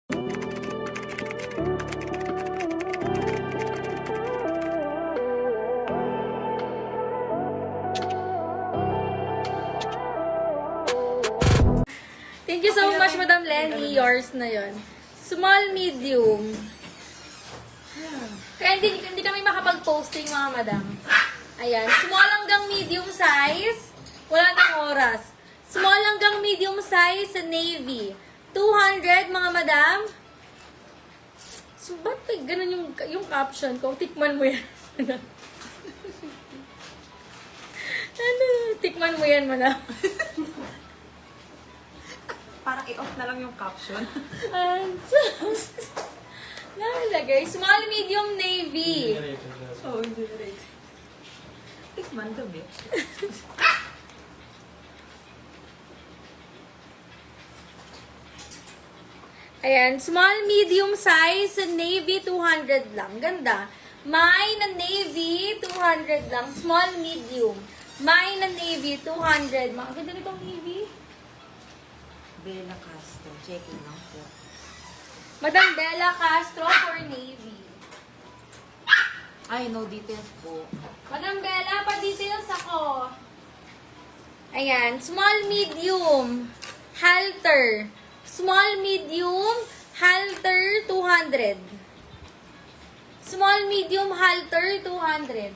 Thank you so much, Madam Lenny. Yours na yon. Small, medium. Kaya hindi kami makapag-posting, mga madam. Ayan. Small hanggang medium size. Wala nang oras. Small hanggang medium size sa navy. 200, mga madam. So, ba't ganun yung caption ko? Tikman mo yan. Ano? Tikman mo yan, madam. Parang i-off na lang yung caption. Nalagay. Small, medium, navy. Oo, hindi na rin. Tikman dami. Ayan. Small, medium size, navy, 200 lang. Ganda. May na navy, 200 lang. Small, medium. May na navy, 200. Mga ganda nitong navy. Bella Castro. Checking lang po. Madam Bella Castro for navy. Ay, no details po. Madam Bella, pa-details ako. Ayan. Small, medium. Halter. Small, medium. Halter, 200. Small, medium, halter, 200.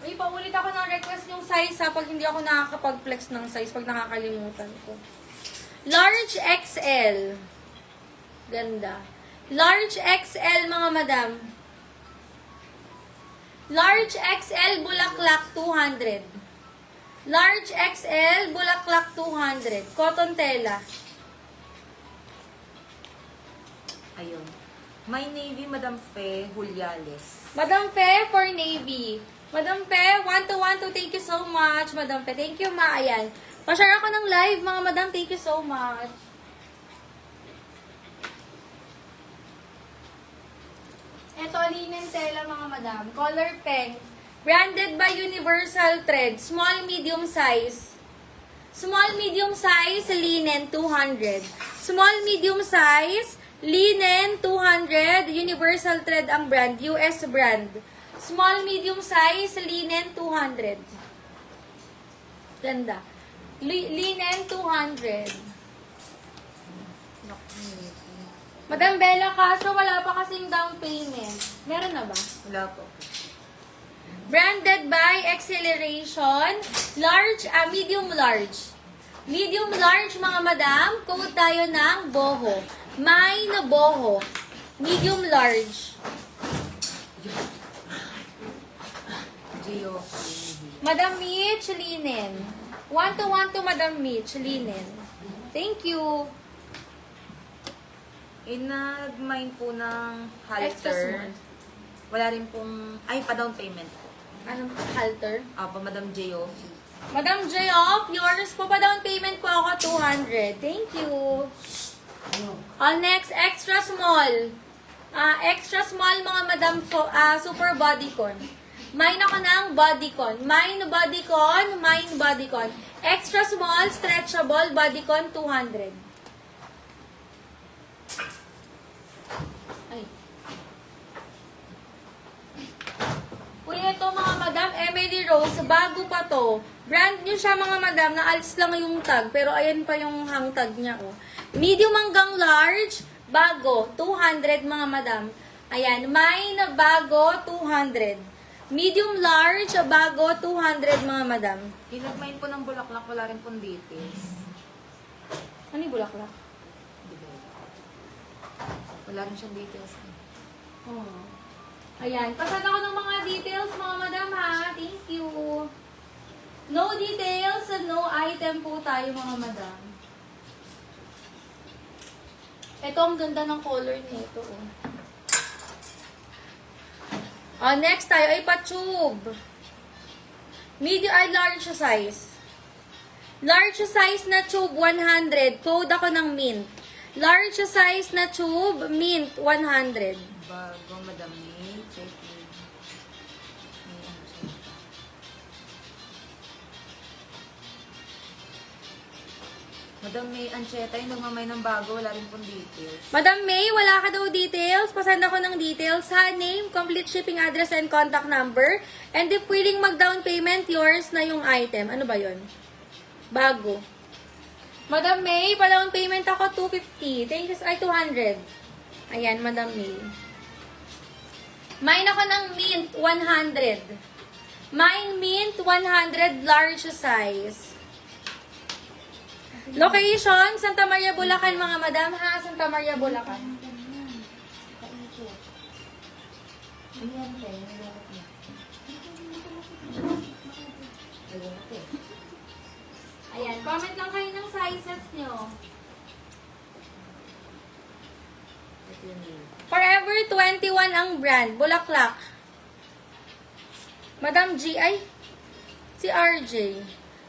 Uy, paulit ako ng request yung size ha, pag hindi ako nakakapag-flex ng size, pag nakakalimutan ko. Large XL. Ganda. Large XL, mga madam. Large XL, bulaklak, 200. Large XL, bulaklak, 200. Cotton tela. Ayun. My Navy, Madam Fe, Juliales. Madam Fe for Navy. Madam Fe, 1212, thank you so much. Madam Fe, thank you, ma. Ayan. Pa-share ako ng live, mga madam. Thank you so much. Ito, linen tela, mga madam. Color pink. Branded by Universal Thread. Small, medium size. Small, medium size, linen, 200. Small, medium size, linen, 200. Universal Thread ang brand. US brand. Small, medium size, linen, 200. Ganda. Linen, 200. Madam Bella Castro, wala pa kasing down payment. Meron na ba? Wala po. Branded by Acceleration. Large, medium large. Medium large, mga madam. Code tayo ng boho. May na boho. Medium large. Gio. Madam Mitch, linen. 1 to Madam Mitch, linen. Thank you. Nag-mine po ng Extra halter. small. Wala rin pong, ay, pa-down payment po. Anong halter? Pa Madam J.O.F. Madam J. Off, yours po pa down payment po ako, 200. Thank you. Next, extra small. Extra small, mga madam, super bodycon. Mine ako ng bodycon. Mine bodycon, mine bodycon. Extra small, stretchable, bodycon, 200. Ay. Uy, ito mga madam, Emily Rose, bago pa to. Brand new siya, mga madam, naalis lang yung tag, pero ayan pa yung hang tag niya, oh. Medium hanggang large, bago, 200, mga madam. Ayan, mine bago, 200. Medium large, bago, 200, mga madam. Nag-mine po ng bulaklak, wala rin pong details. Ano yung bulaklak? Wala rin siyang details. Oh. Ayan, pasad ako ng mga details, mga madam, ha? Thank you. No details and no item po tayo, mga madam. Ito, ang ganda ng color nito, oh. Next tayo ay pa-tube. Medium ay large size. Large size na tube, 100. Code ako ng mint. Large size na tube, mint, 100. Bago, Madam May. Check in. Madam May Ancheta, yung nagmamay ng bago, wala rin pong details. Madam May, wala ka daw details. Pasend ako ng details ha. Name, complete shipping address, and contact number. And if willing mag-down payment, yours na yung item. Ano ba yon? Bago. Madam May, pa-down payment ako 250. Thank you. Ay, 200. Ayan, Madam May. Mine ako ng mint, 100. Mine mint, 100 large size. Location, Santa Maria, Bulacan, mga madam ha. Santa Maria, Bulacan. Ayan, comment lang kayo ng sizes nyo. Forever 21 ang brand. Bulaklak. Madam G, ay, si RJ.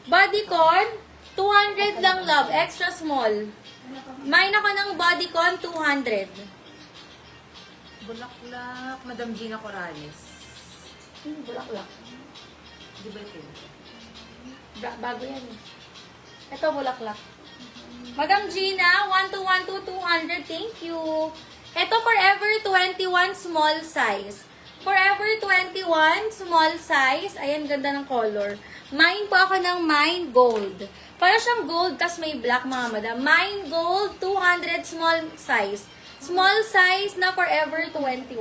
Bodycon, 200 lang love, extra small. Mine ako ng bodycon, 200. Bulaklak, Madam Gina Corrales. Bulaklak. Di ba ito? Bago yan eh. Ito, bulaklak. Madam Gina, 1212, 200. Thank you. Ito, Forever 21 small size. Forever 21 small size. Ayan, ganda ng color. Mine po ako ng Mine Gold. Para siyang gold, tas may black, mga madam. Mine Gold, 200 small size. Small size na Forever 21.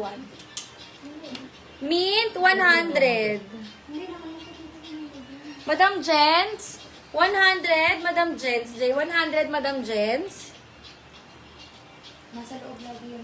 Mint, 100. Madam Jens, 100. Madam Jens, J, 100, Madam Jens. Nasa loob lagi yung